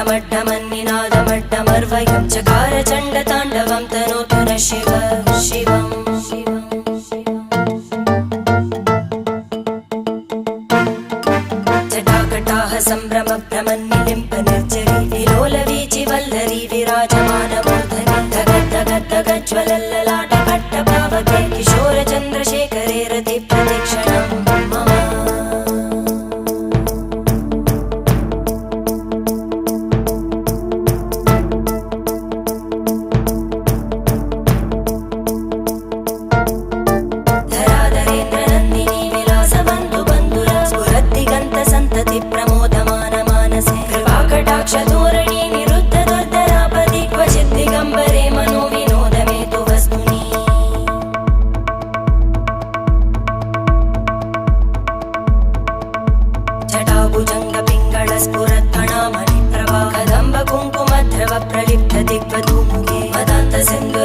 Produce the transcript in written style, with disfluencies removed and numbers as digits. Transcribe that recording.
ढमड्ढमन्निनादमड्ढमर्वयं चकार चण्डताण्डवं तनोतु नः शिव शिवम् जटाकटाः सम्भ्रमभ्रमन्निलिम्प निर्जरी विलोलवीचि वल्लरी विराजमानमूर्धनि धगद्धगद्धगज्ज्वलल्ललाटकट्टपावके किशोरचन्द्रशेखरे रतिप्रदक्षिणं मम धराधरेन्द्रनन्दिनी विलासबन्धु बन्धुर स्फुरद्दिगन्तसन्तति प्रमोदमान मानसे कृपाकटाक्षधोरणी निरुद्ध दुर्धरापदि क्वचिद्दिगम्बरे मनो विनोदमेतु वस्तुनि जटाभुजङ्गपिङ्गळ स्फुरत्कणामणिप्रभा कदम्ब कुङ्कुमद्रव प्रलिप्त दिग्वधूमुखे मदान्तसिन्धु